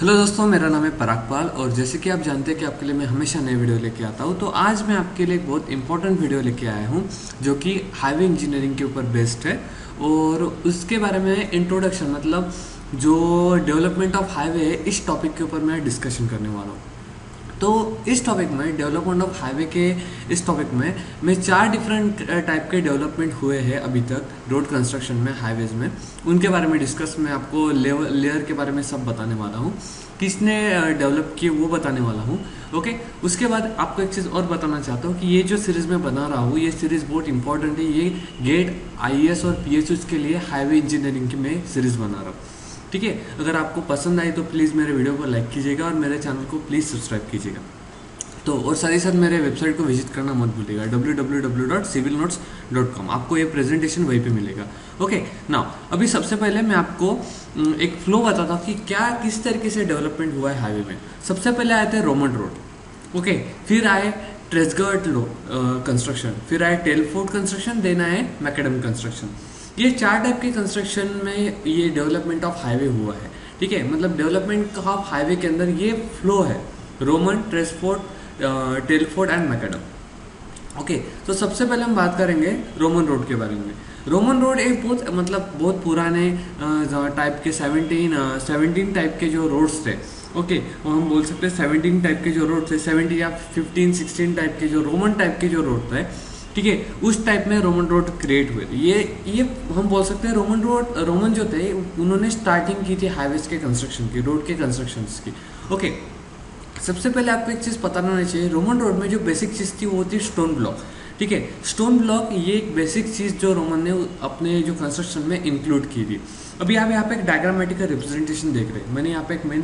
Hello दोस्तों, मेरा नाम है परागपाल और जैसे कि आप जानते हैं कि आपके लिए मैं हमेशा नए वीडियो लेके आता हूँ। तो आज मैं आपके लिए एक बहुत इंपॉर्टेंट वीडियो लेके आया हूँ जो कि हाईवे इंजीनियरिंग के ऊपर बेस्ड है। और उसके बारे में इंट्रोडक्शन मतलब जो डेवलपमेंट ऑफ हाईवे है, इस टॉपिक के ऊपर मैं डिस्कशन करने वाला हूँ। तो इस टॉपिक में डेवलपमेंट ऑफ हाईवे के इस टॉपिक में मैं 4 डिफरेंट टाइप के डेवलपमेंट हुए हैं अभी तक रोड कंस्ट्रक्शन में, हाईवेज में। उनके बारे में डिस्कस मैं आपको लेयर के बारे में सब बताने वाला हूँ, किसने डेवलप किए वो बताने वाला हूँ। ओके, उसके बाद आपको एक चीज़ और बताना चाहता हूँ कि ये जो सीरीज़ मैं बना रहा हूँ, ये सीरीज़ बहुत इंपॉर्टेंट है। ये गेट, आईएएस और पीएसयू के लिए हाईवे इंजीनियरिंग की मैं सीरीज़ बना रहा हूँ। ठीक है, अगर आपको पसंद आई तो प्लीज़ मेरे वीडियो को लाइक कीजिएगा और मेरे चैनल को प्लीज़ सब्सक्राइब कीजिएगा। तो और साथ ही साथ मेरे वेबसाइट को विजिट करना मत भूलिएगा, www.civilnotes.com। आपको ये प्रेजेंटेशन वहीं पे मिलेगा। ओके नाउ, अभी सबसे पहले मैं आपको एक फ्लो बताता हूँ कि क्या किस तरीके से डेवलपमेंट हुआ है हाईवे में। सबसे पहले आए थे रोमन रोड, ओके, फिर आए ट्रेसगर्ट कंस्ट्रक्शन, फिर आए टेलफोर्ड कंस्ट्रक्शन, देन आए मैकेडम कंस्ट्रक्शन। ये 4 टाइप के कंस्ट्रक्शन में ये डेवलपमेंट ऑफ हाईवे हुआ है। ठीक है, मतलब डेवलपमेंट ऑफ हाईवे के अंदर ये फ्लो है: Roman, Tresaguet, Telford and Macadam. Okay, तो सबसे पहले हम बात करेंगे रोमन रोड के बारे में। रोमन रोड एक बहुत पुराने टाइप के 17 टाइप के जो रोड्स थे। ओके, हम बोल सकते हैं 17 टाइप के जो रोड थे, 17 या 15-16 टाइप के जो रोमन टाइप के जो रोड थे। ठीक है, उस टाइप में रोमन रोड क्रिएट हुए थे। ये हम बोल सकते हैं रोमन जो थे उन्होंने स्टार्टिंग की थी हाईवेज के कंस्ट्रक्शन की, रोड के कंस्ट्रक्शन की। ओके, सबसे पहले आपको एक चीज़ पता होना चाहिए, रोमन रोड में जो बेसिक चीज़ थी वो थी स्टोन ब्लॉक। ठीक है, स्टोन ब्लॉक ये एक बेसिक चीज़ जो रोमन ने अपने जो कंस्ट्रक्शन में इंक्लूड की थी। अभी आप यहाँ पे एक डायग्रामेटिकल रिप्रेजेंटेशन देख रहे हैं। मैंने यहाँ पे एक मेन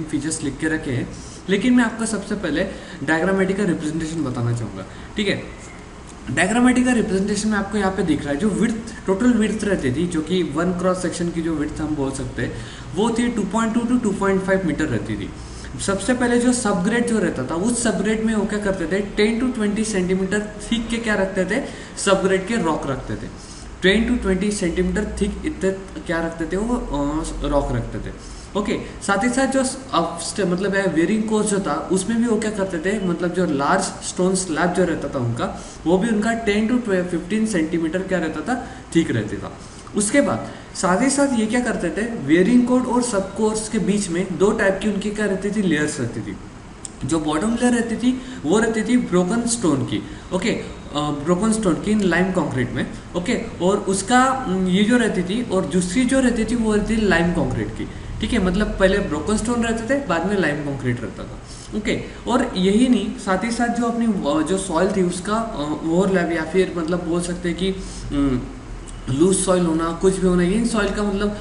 फीचर्स लिख के रखे हैं, लेकिन मैं आपको सबसे पहले डायग्रामेटिकल रिप्रेजेंटेशन बताना चाहूँगा। ठीक है, डायग्रामेटिकल रिप्रेजेंटेशन में आपको यहाँ पे दिख रहा है जो टोटल विड्थ रहती थी, जो कि 1 क्रॉस सेक्शन की जो विड्थ हम बोल सकते हैं, वो थी 2.2 to 2.5 मीटर रहती थी। सबसे पहले जो सबग्रेड जो रहता था, उस सबग्रेड में वो क्या करते थे, 10 to 20 सेंटीमीटर थिक के क्या रखते थे, सबग्रेड के रॉक रखते थे। 10 to 20 सेंटीमीटर थिक इतने क्या रखते थे, वो रॉक रखते थे। ओके, साथ ही साथ जो मतलब वेयरिंग कोर्स जो था, उसमें भी वो क्या करते थे, मतलब जो लार्ज स्टोन स्लैब जो रहता था उनका, वो भी उनका 10 to 15 सेंटीमीटर क्या रहता था, ठीक रहता था। उसके बाद साथ ही साथ ये क्या करते थे, वेयरिंग कोड और सब कोर्स के बीच में 2 टाइप की उनकी क्या रहती थी, लेयर्स रहती थी। जो बॉटम लेयर रहती थी वो रहती थी ब्रोकन स्टोन की। ओके, ब्रोकन स्टोन की इन लाइम कंक्रीट में। ओके, और उसका ये जो रहती थी, और दूसरी जो रहती थी वो रहती थी लाइम कंक्रीट की। ठीक है, मतलब पहले ब्रोकन स्टोन रहते थे, बाद में लाइम कंक्रीट रहता था। ओके, और यही नहीं, साथ ही साथ जो अपनी जो सॉइल थी उसका ओवरलैप या फिर मतलब बोल सकते हैं कि लूज सॉइल होना, कुछ भी होना, इन सॉइल का मतलब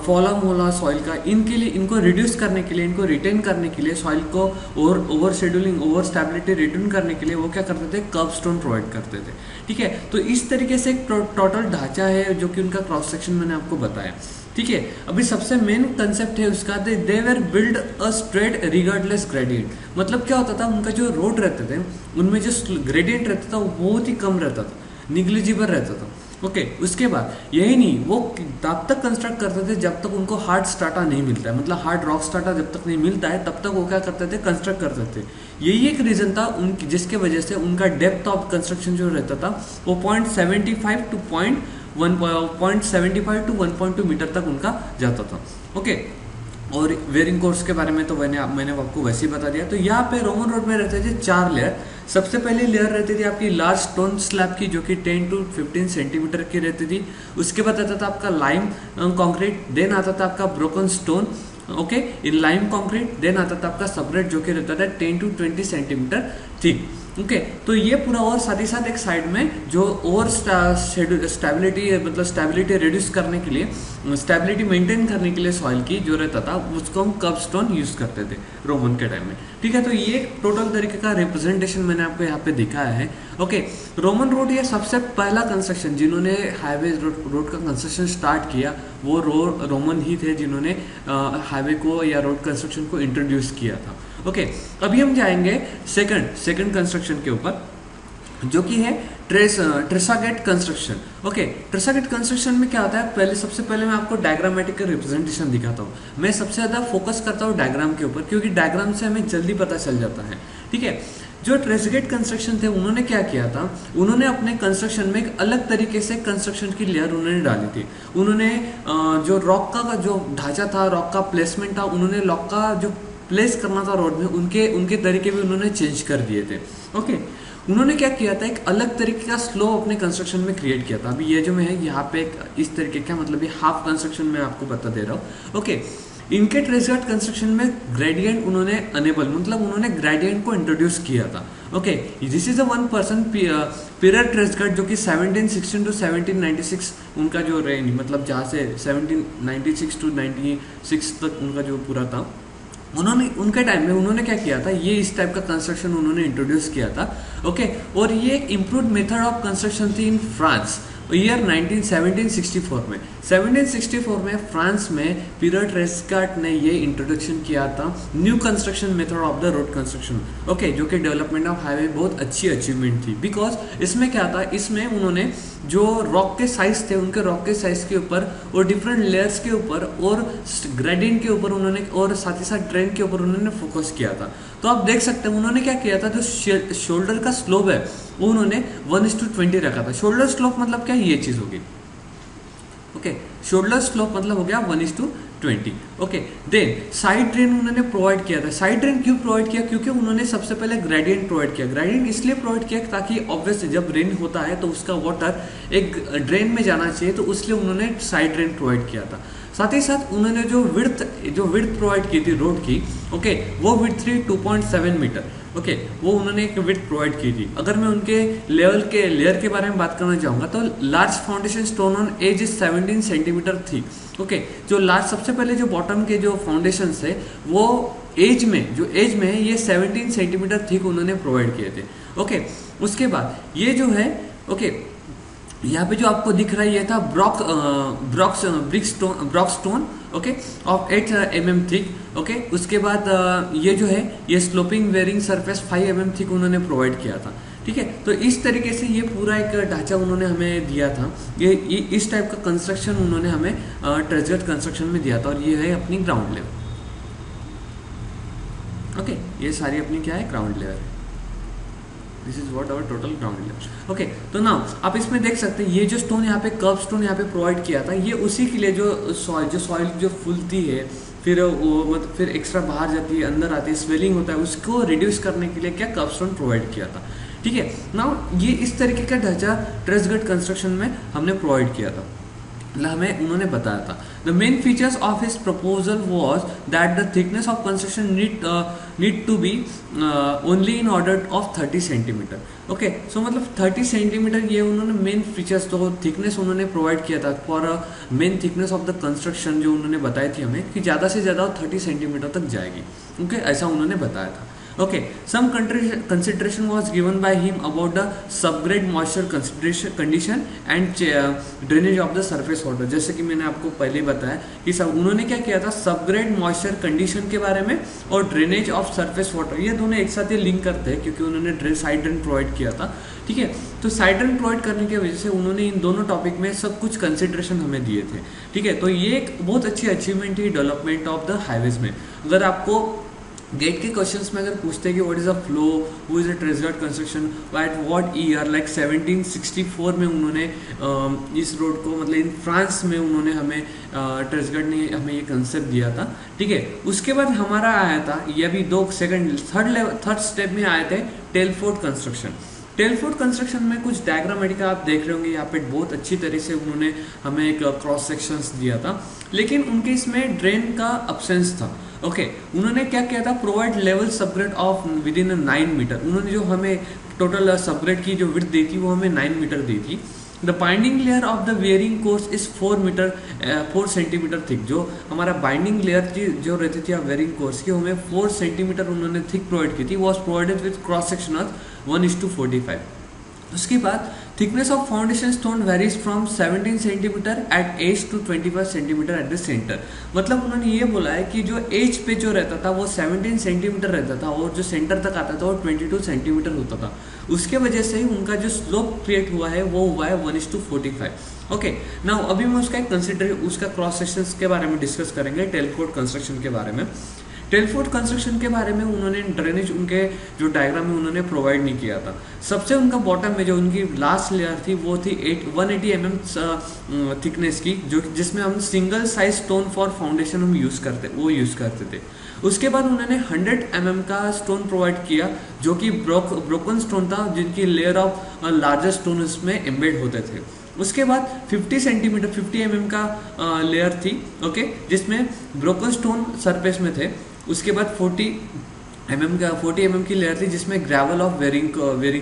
फॉलम होना सॉइल का, इनके लिए, इनको रिड्यूस करने के लिए, इनको रिटेन करने के लिए, सॉइल को over scheduling, over stability retain करने के लिए वो क्या करते थे, कर्व स्टोन प्रोवाइड करते थे। ठीक है, तो इस तरीके से एक टोटल ढांचा है जो कि उनका क्रॉस सेक्शन मैंने आपको बताया। ठीक है, अभी सबसे मेन कंसेप्ट है उसका, they were build a straight regardless gradient. मतलब क्या होता था, उनका जो रोड रहते थे उनमें जो ग्रेडियंट रहता था वो बहुत ही कम रहता था, निग्लिजिबल रहता था। ओके, उसके बाद यही नहीं, वो तब तक कंस्ट्रक्ट करते थे जब तक उनको हार्ड स्टार्टा नहीं मिलता है, मतलब हार्ड रॉक स्टार्टा जब तक नहीं मिलता है तब तक वो क्या करते थे, कंस्ट्रक्ट करते थे। यही एक रीजन था उनकी, जिसके वजह से उनका डेप्थ ऑफ कंस्ट्रक्शन जो रहता था वो 0.75 to 1.2 मीटर तक उनका जाता था। ओके, और वेयरिंग कोर्स के बारे में तो मैंने आपको वैसे ही बता दिया। तो यहाँ पे रोमन रोड में रहते थे 4 लेयर। सबसे पहले लेयर रहती थी आपकी लार्ज स्टोन स्लैब की, जो कि 10 to 15 सेंटीमीटर की रहती थी। उसके बाद आता था आपका लाइम कंक्रीट, देन आता था आपका broken stone, okay, in lime concrete, then आता था आपका सबग्रेड जो कि रहता था 10 to 20 सेंटीमीटर थिक। ओके, तो ये पूरा, और साथ ही साथ एक साइड में जो ओवर स्टेबिलिटी, मतलब स्टेबिलिटी रिड्यूस करने के लिए, स्टेबिलिटी मेंटेन करने के लिए सॉइल की जो रहता था, उसको हम कर्व स्टोन यूज करते थे रोमन के टाइम में। ठीक है, तो ये टोटल तरीके का रिप्रेजेंटेशन मैंने आपको यहाँ पे दिखाया है। ओके, रोमन रोड ये सबसे पहला कंस्ट्रक्शन, जिन्होंने हाईवे रोड का कंस्ट्रक्शन स्टार्ट किया वो रोमन ही थे, जिन्होंने हाईवे को या रोड कंस्ट्रक्शन को इंट्रोड्यूस किया था। ओके, अभी हम जाएंगे सेकंड कंस्ट्रक्शन के ऊपर। जो कि है ट्रेसागेट कंस्ट्रक्शन। ओके, ट्रेसागेट कंस्ट्रक्शन में क्या होता है, पहले सबसे पहले मैं आपको डायग्रामेटिक रिप्रेजेंटेशन दिखाता हूँ। मैं सबसे ज़्यादा फोकस करता हूँ डायग्राम के ऊपर, क्योंकि डायग्राम से हमें जल्दी पता चल जाता है। ठीक है, जो ट्रेसागेट कंस्ट्रक्शन थे उन्होंने क्या किया था, उन्होंने अपने कंस्ट्रक्शन में एक अलग तरीके से कंस्ट्रक्शन की लेयर उन्होंने डाली थी। उन्होंने जो रॉक का जो ढांचा था, रॉक का प्लेसमेंट था, उन्होंने रॉक का जो प्लेस करना था रोड में, उनके तरीके भी उन्होंने चेंज कर दिए थे। ओके, उन्होंने क्या किया था, एक अलग तरीके का स्लो अपने कंस्ट्रक्शन में क्रिएट किया था। अभी ये जो मैं है यहाँ पे एक इस तरीके का, मतलब ये हाफ कंस्ट्रक्शन में आपको बता दे रहा हूँ। ओके, इनके ट्रेसगार्ड कंस्ट्रक्शन में ग्रेडियंट उन्होंने अनेबल, मतलब उन्होंने ग्रेडियंट को इंट्रोड्यूस किया था। Okay, this is a one person pier Tresaguet, जो कि 1716 टू 1796 उनका जो रेंज, मतलब जहाँ से 1796 टू 96 तक उनका जो पूरा था, उन्होंने उनके टाइम में उन्होंने क्या किया था, ये इस टाइप का कंस्ट्रक्शन उन्होंने इंट्रोड्यूस किया था। ओके, और ये एक इम्प्रूव मेथड ऑफ कंस्ट्रक्शन थी इन फ्रांस ईयर 1764 में। 1764 में फ्रांस में पियर ट्रेसगार्ड ने ये इंट्रोडक्शन किया था, new construction method of the road construction. Okay, जो कि डेवलपमेंट ऑफ हाईवे बहुत अच्छी अचीवमेंट थी, बिकॉज इसमें क्या था, इसमें उन्होंने जो रॉक के साइज थे, उनके रॉक के साइज के ऊपर और डिफरेंट लेयर्स के ऊपर और ग्रेडियंट के ऊपर उन्होंने, और साथ ही साथ ट्रेन के ऊपर उन्होंने फोकस किया था। तो आप देख सकते हैं उन्होंने क्या किया था, जो शोल्डर का स्लोप है वो उन्होंने 1:20 रखा था। शोल्डर स्लोप मतलब क्या, ये चीज होगी। ओके, शोल्डर स्लोप मतलब हो गया 1:20। ओके, देन साइड ड्रेन उन्होंने प्रोवाइड किया था। साइड ड्रेन क्यों प्रोवाइड किया, क्योंकि उन्होंने सबसे पहले ग्रेडियंट प्रोवाइड किया। ग्रेडियंट इसलिए प्रोवाइड किया ताकि ऑब्वियसली जब रेन होता है तो उसका वाटर एक ड्रेन में जाना चाहिए, तो उसलिए उन्होंने साइड ड्रेन प्रोवाइड किया था। साथ ही साथ उन्होंने जो विड्थ प्रोवाइड की थी रोड की, ओके, वो विड्थ थी 2.7 मीटर। ओके, वो उन्होंने एक विड्थ प्रोवाइड की थी। अगर मैं उनके लेयर के बारे में बात करना चाहूँगा तो large foundation stone on edge is 17 centimetre थी। ओके, जो लार्ज सबसे पहले जो बॉटम के जो फाउंडेशन थे वो एज में है ये 17 सेंटीमीटर थिक उन्होंने प्रोवाइड किए थे। ओके, उसके बाद ये जो है, ओके, यहाँ पे जो आपको दिख रहा है ये था Brock stone, okay, of 8 mm thick. Okay, उसके बाद ये जो है ये sloping wearing surface 5 mm thick उन्होंने प्रोवाइड किया था। ठीक है, तो इस तरीके से ये पूरा एक ढांचा उन्होंने हमें दिया था। ये इस टाइप का कंस्ट्रक्शन उन्होंने हमें ट्रेसगार्ड कंस्ट्रक्शन में दिया था, और ये है अपनी ग्राउंड लेवल। ओके, ये सारी अपनी क्या है, ground level. This is what our total ground level. Okay, तो नाउ आप इसमें देख सकते हैं ये जो स्टोन यहाँ पे, कर्व स्टोन यहाँ पे प्रोवाइड किया था, ये उसी के लिए जो सॉइल जो फूलती है, फिर वो मतलब फिर एक्स्ट्रा बाहर जाती है, अंदर आती है, स्वेलिंग होता है, उसको रिड्यूस करने के लिए क्या कर्व स्टोन प्रोवाइड किया था। ठीक है, नाउ ये इस तरीके का ढांचा ट्रेसगार्ड कंस्ट्रक्शन में हमने प्रोवाइड किया था, हमें उन्होंने बताया था। The main features of his proposal was that the thickness of construction need to be only in order of 30 centimetre. Okay, so मतलब 30 सेंटीमीटर ये उन्होंने मेन फीचर्स, तो थिकनेस उन्होंने प्रोवाइड किया था for main thickness of the construction, जो उन्होंने बताई थी हमें कि ज़्यादा से ज़्यादा 30 सेंटीमीटर तक जाएगी। ओके, ऐसा उन्होंने बताया था। Okay, some consideration was given by him about the subgrade moisture condition and drainage of the surface water। जैसे कि मैंने आपको पहले बताया कि सब उन्होंने क्या किया था, सबग्रेड मॉइस्चर कंडीशन के बारे में और ड्रेनेज ऑफ सरफेस वाटर, ये दोनों एक साथ ही लिंक करते हैं, क्योंकि उन्होंने साइड ड्रेन प्रोवाइड किया था। ठीक है, तो साइड ड्रेन प्रोवाइड करने की वजह से उन्होंने इन दोनों टॉपिक में सब कुछ कंसिडरेशन हमें दिए थे। ठीक है, तो ये एक बहुत अच्छी अचीवमेंट थी डेवलपमेंट ऑफ द हाईवेज में। अगर आपको गेट के क्वेश्चंस में अगर पूछते हैं कि what is a flow, who is a Tresaguet construction, at what year, like 1764 में उन्होंने इस रोड को, मतलब इन फ्रांस में उन्होंने हमें ट्रेसगार्ड ने हमें ये कंसेप्ट दिया था। ठीक है, उसके बाद हमारा आया था, ये अभी थर्ड स्टेप में आए थे टेलफोर्ड कंस्ट्रक्शन। टेलफोर्ड कंस्ट्रक्शन में कुछ डायग्रामेटिक आप देख रहे होंगे, यहाँ पे बहुत अच्छी तरह से उन्होंने हमें एक क्रॉस सेक्शंस दिया था, लेकिन उनके इसमें ड्रेन का अब्सेंस था। ओके, उन्होंने क्या किया था, provide level subgrade of within 9 metre. उन्होंने जो हमें टोटल सबग्रेड की जो विड्थ दी थी वो हमें 9 मीटर दी थी। The binding layer of the wearing course is 4 centimetre thick. जो हमारा बाइंडिंग लेयर जो रहती थी वेयरिंग कोर्स की, हमें 4 सेंटीमीटर उन्होंने थिक प्रोवाइड की थी। Was provided with cross section of 1:45। उसके बाद thickness of foundation stone varies from 17 centimetre at edge to 25 centimetre at the centre. मतलब उन्होंने ये बोला है कि जो एज पे जो रहता था वो 17 सेंटीमीटर रहता था और जो सेंटर तक आता था वो 22 सेंटीमीटर होता था। उसके वजह से ही उनका जो स्लोप क्रिएट हुआ है वो हुआ है 1:45। ओके, नाउ अभी मैं उसका क्रॉस सेक्शंस के बारे में डिस्कस करेंगे, टेलफोर्ड कंस्ट्रक्शन के बारे में। टेलफोर्ड कंस्ट्रक्शन के बारे में उन्होंने ड्रेनेज उनके जो डायग्राम में उन्होंने प्रोवाइड नहीं किया था। सबसे उनका बॉटम में जो उनकी लास्ट लेयर थी वो थी 180 mm थिकनेस की, जो जिसमें हम single size stone for foundation हम यूज़ करते थे। उसके बाद उन्होंने 100 mm का स्टोन प्रोवाइड किया जो कि ब्रोकन स्टोन था, जिनकी लेयर ऑफ लार्जर स्टोन उसमें एम्बेड होते थे। उसके बाद 50 mm का लेयर थी, ओके, जिसमें ब्रोकन स्टोन सरफेस में थे। उसके बाद 40 mm की लेयर थी जिसमें ग्रेवल ऑफ वेरिंग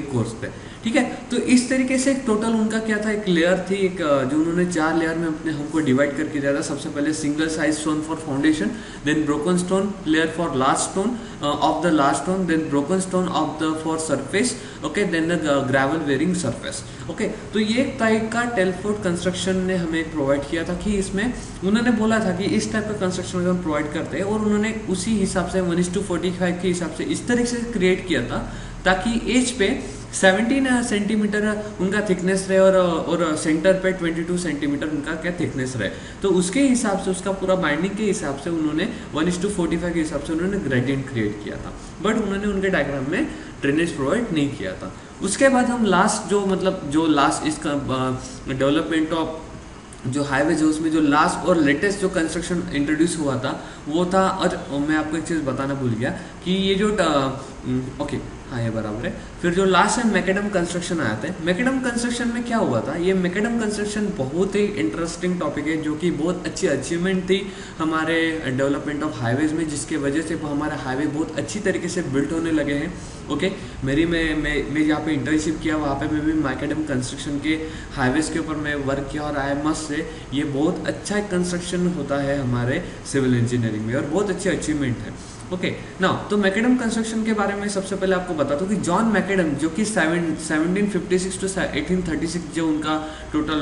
कोर्स थे। ठीक है, तो इस तरीके से टोटल उनका क्या था, एक लेयर थी, एक जो उन्होंने 4 लेयर में अपने हमको डिवाइड करके दिया था। सबसे पहले single size stone for foundation, then broken stone layer for last stone of the last stone, then broken stone of the for surface, okay, then the gravel wearing surface. Okay, तो ये type का Telford construction ने हमें provide किया था कि इसमें उन्होंने बोला था कि इस टाइप का कंस्ट्रक्शन हम प्रोवाइड करते हैं, और उन्होंने उसी हिसाब से 1:45 के हिसाब से इस तरीके से क्रिएट किया था ताकि एज पे 17 सेंटीमीटर उनका थिकनेस रहे और सेंटर पे 22 सेंटीमीटर उनका क्या थिकनेस रहे। तो उसके हिसाब से, उसका पूरा बाइंडिंग के हिसाब से उन्होंने 1:45 के हिसाब से उन्होंने ग्रेडियंट क्रिएट किया था, बट उन्होंने उनके डायग्राम में ड्रेनेज प्रोवाइड नहीं किया था। उसके बाद हम लास्ट जो लास्ट इसका डेवलपमेंट ऑफ जो हाईवेज है उसमें जो लास्ट और लेटेस्ट जो कंस्ट्रक्शन इंट्रोड्यूस हुआ था वो था, और मैं आपको एक चीज़ बताना भूल गया कि ये जो ओके, हाँ ये बराबर है। फिर जो लास्ट है मैकेडम कंस्ट्रक्शन आया था। मैकेडम कंस्ट्रक्शन में क्या हुआ था, ये मैकेडम कंस्ट्रक्शन बहुत ही इंटरेस्टिंग टॉपिक है, जो कि बहुत अच्छी अचीवमेंट थी हमारे डेवलपमेंट ऑफ हाईवेज में, जिसके वजह से हमारे हाईवे बहुत अच्छी तरीके से बिल्ट होने लगे हैं। ओके, मैं जहाँ पे इंटर्नशिप किया वहाँ पे मैं भी मैकेडम कंस्ट्रक्शन के हाईवेज के ऊपर मैं वर्क किया, और IMS से ये बहुत अच्छा कंस्ट्रक्शन होता है हमारे सिविल इंजीनियरिंग में, और बहुत अच्छी अचीवमेंट है। ओके, नाउ तो मैकेडम कंस्ट्रक्शन के बारे में सबसे पहले आपको बता दूं कि जॉन मैकेडम, जो कि 1756 टू 1836 जो उनका टोटल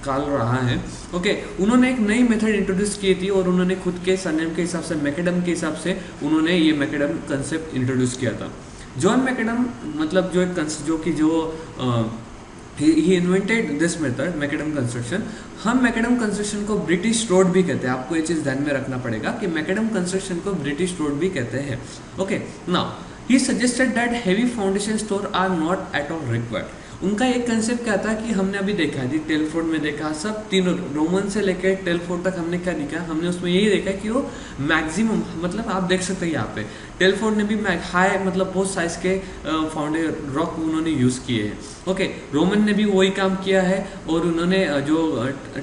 काल रहा है, ओके, उन्होंने एक नई मेथड इंट्रोड्यूस की थी, और उन्होंने खुद के सरनेम के हिसाब से, मैकेडम के हिसाब से उन्होंने ये मैकेडम कंसेप्ट इंट्रोड्यूस किया था। जॉन मैकेडम मतलब he invented this method Macadam construction. हम मैकेडम कंस्ट्रक्शन को ब्रिटिश रोड भी कहते हैं, आपको ये चीज़ ध्यान में रखना पड़ेगा कि मैकेडम कंस्ट्रक्शन को ब्रिटिश रोड भी कहते हैं। Okay, now he suggested that heavy foundation store are not at all required. उनका एक कंसेप्ट क्या था कि हमने अभी देखा जी, टेलफोर्ड में देखा, सब तीनों रोमन से लेकर टेलफोर्ड तक हमने क्या देखा, हमने उसमें यही देखा कि वो मैक्सिमम, मतलब आप देख सकते हैं यहाँ पे टेलफोर्ड ने भी हाई मतलब बहुत साइज के रॉक उन्होंने यूज़ किए हैं। ओके, रोमन ने भी वही काम किया है, और उन्होंने जो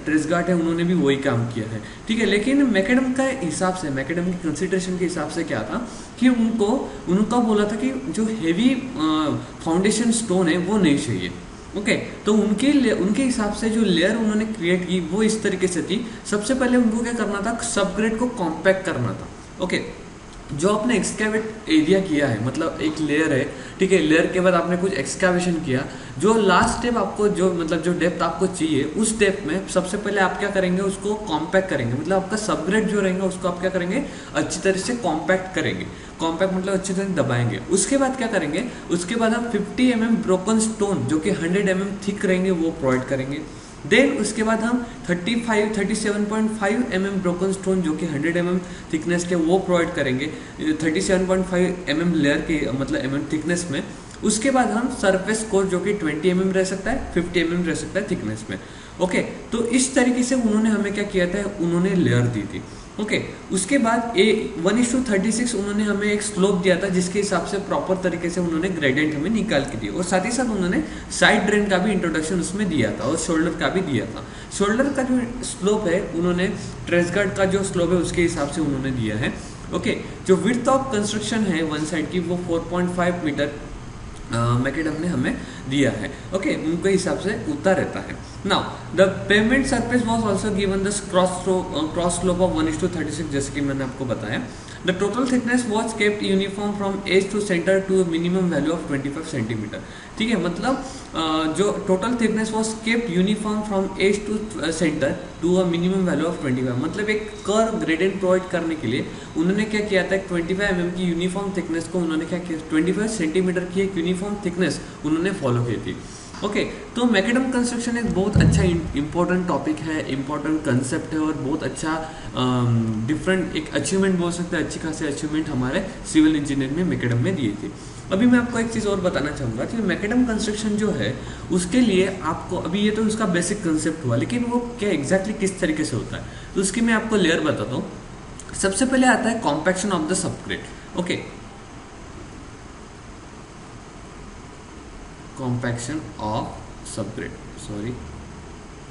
ट्रेसगार्ड है उन्होंने भी वही काम किया है। ठीक है, लेकिन मैकेडम का हिसाब से, मैकेडम की कंसिडरेशन के हिसाब से क्या था कि उनका बोला था कि जो हेवी फाउंडेशन स्टोन है वो नहीं चाहिए। ओके, तो उनके हिसाब से जो लेयर उन्होंने क्रिएट की वो इस तरीके से थी। सबसे पहले उनको क्या करना था, सबग्रेड को कॉम्पैक्ट करना था। ओके, जो आपने एक्सकैवेट एरिया किया है, मतलब एक लेयर है, ठीक है, लेयर के बाद आपने कुछ एक्सकैवेशन किया, जो लास्ट स्टेप आपको जो डेप्थ आपको चाहिए उस डेप्थ में सबसे पहले आप क्या करेंगे, उसको कॉम्पैक्ट करेंगे। मतलब आपका सबग्रेड जो रहेगा उसको आप क्या करेंगे, अच्छी तरह से कॉम्पैक्ट करेंगे। कॉम्पैक्ट मतलब अच्छी तरह दबाएंगे। उसके बाद क्या करेंगे, उसके बाद आप 50 mm ब्रोकन स्टोन जो कि 100 mm थिक रहेंगे वो प्रोवाइड करेंगे। देन उसके बाद हम 37.5 mm ब्रोकन स्टोन जो कि 100 mm थिकनेस के वो प्रोवाइड करेंगे 37.5 mm लेयर के मतलब mm थिकनेस में। उसके बाद हम सरफेस कोर जो कि 20 mm रह सकता है, 50 mm रह सकता है थिकनेस में। ओके, तो इस तरीके से उन्होंने हमें क्या किया था, उन्होंने लेयर दी थी। ओके, उसके बाद 1:36 उन्होंने हमें एक स्लोप दिया था, जिसके हिसाब से प्रॉपर तरीके से उन्होंने ग्रेडियंट हमें निकाल के दिया, और साथ ही साथ उन्होंने साइड ड्रेन का भी इंट्रोडक्शन उसमें दिया था, और शोल्डर का भी दिया था। शोल्डर का जो स्लोप है उन्होंने ट्रेसगार्ड का जो स्लोप है उसके हिसाब से उन्होंने दिया है। ओके, जो विड्थ ऑफ कंस्ट्रक्शन है वन साइड की वो 4.5 मीटर मैकेडम ने हमें दिया है। ओके, उनके हिसाब से उतना रहता है। Now the pavement surface was also given the cross slope of 1:36 जैसे कि मैंने आपको बताया। The total thickness was kept uniform from edge to centre to minimum value of 25 centimetre. ठीक है, मतलब जो total thickness was kept uniform from edge to centre to a minimum value of 25, मतलब एक कर्व ग्रेडियंट प्रोवाइड करने के लिए उन्होंने क्या किया था, 25 mm की यूनिफॉर्म थिकनेस को उन्होंने क्या किया, 25 सेंटीमीटर की एक यूनिफॉर्म थिकनेस उन्होंने फॉलो की थी। ओके, तो मैकेडम कंस्ट्रक्शन एक बहुत अच्छा इंपॉर्टेंट टॉपिक है, इंपॉर्टेंट कंसेप्ट है और बहुत अच्छा डिफरेंट एक अचीवमेंट बोल सकते हैं, अच्छी खासी अचीवमेंट हमारे सिविल इंजीनियर में मैकेडम में दिए थे। अभी मैं आपको एक चीज़ और बताना चाहूँगा कि मैकेडम कंस्ट्रक्शन जो है उसके लिए आपको, अभी ये तो उसका बेसिक कंसेप्ट हुआ, लेकिन वो क्या एग्जैक्टली किस तरीके से होता है, तो उसकी मैं आपको लेयर बताता हूँ। सबसे पहले आता है compaction of the subgrade. Okay, compaction of subgrade, sorry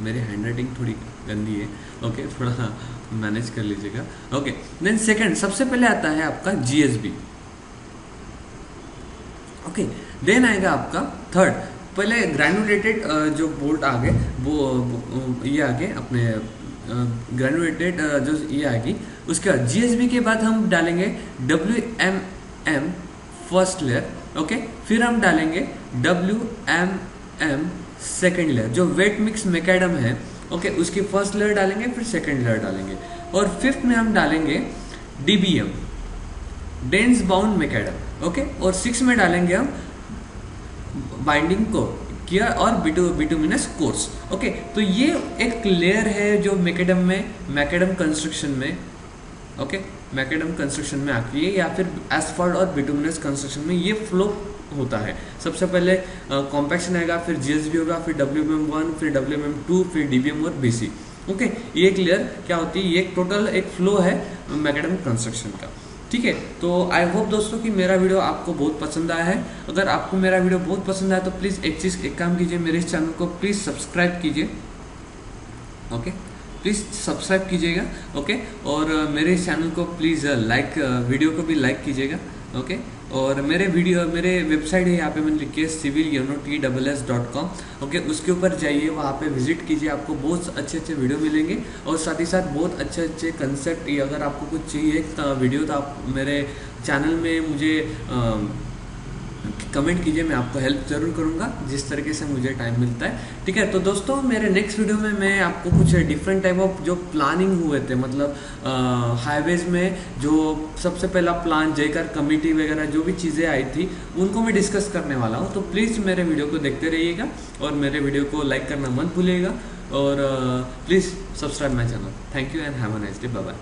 मेरी हैंडराइटिंग थोड़ी गंदी है, ओके थोड़ा मैनेज कर लीजिएगा। ओके, देन सेकंड सबसे पहले आता है आपका जीएसबी। ओके, देन आएगा आपका थर्ड, पहले ग्रैनुलेटेड जो बोल्ट आ गए वो ये आ गए अपने ग्रैनुलेटेड जो ये आएगी, उसके बाद जीएसबी के बाद हम डालेंगे WMM फर्स्ट लेयर। ओके, फिर हम डालेंगे WMM सेकेंड लेयर, जो वेट मिक्स मैकेडम है। ओके, उसकी फर्स्ट लेयर डालेंगे, फिर सेकेंड लेयर डालेंगे, और फिफ्थ में हम डालेंगे DBM dense bound macadam. Okay, और सिक्स में डालेंगे हम बाइंडिंग को किया और बिटुमिनस कोर्स। ओके, तो ये एक लेयर है जो मैकेडम में, मैकेडम कंस्ट्रक्शन में, ओके मैकेडम कंस्ट्रक्शन में आती है, या फिर एस्फॉल्ट और बिटुमिनस कंस्ट्रक्शन में ये फ्लो होता है। सबसे पहले कॉम्पैक्शन आएगा, फिर जीएसबी होगा, फिर WMM1, फिर WMM2, फिर DBM और BC। ओके, ये एक लेयर क्या होती है, ये एक टोटल एक फ्लो है मैकेडम कंस्ट्रक्शन का। ठीक है, तो आई होप दोस्तों कि मेरा वीडियो आपको बहुत पसंद आया है। अगर आपको मेरा वीडियो बहुत पसंद आया तो प्लीज़ एक काम कीजिए, मेरे इस चैनल को प्लीज़ सब्सक्राइब कीजिए। ओके, प्लीज़ सब्सक्राइब कीजिएगा। ओके, और मेरे इस चैनल को प्लीज़ लाइक, वीडियो को भी लाइक कीजिएगा। ओके, और मेरे वेबसाइट है यहाँ पे मैंने लिखी है civilyonotss.com। ओके, उसके ऊपर जाइए, वहाँ पे विजिट कीजिए, आपको बहुत अच्छे वीडियो मिलेंगे, और साथ ही साथ बहुत अच्छे कंसेप्ट, अगर आपको कुछ चाहिए वीडियो तो आप मेरे चैनल में मुझे कमेंट कीजिए, मैं आपको हेल्प ज़रूर करूँगा जिस तरीके से मुझे टाइम मिलता है। ठीक है, तो दोस्तों मेरे नेक्स्ट वीडियो में मैं आपको कुछ डिफरेंट टाइप ऑफ जो प्लानिंग हुए थे, मतलब हाईवेज में जो सबसे पहला प्लान जयकर कमेटी वगैरह जो भी चीज़ें आई थी उनको मैं डिस्कस करने वाला हूँ। तो प्लीज़ मेरे वीडियो को देखते रहिएगा और मेरे वीडियो को लाइक करना मत भूलिएगा, और please subscribe my channel. Thank you and have a nice day, bye bye.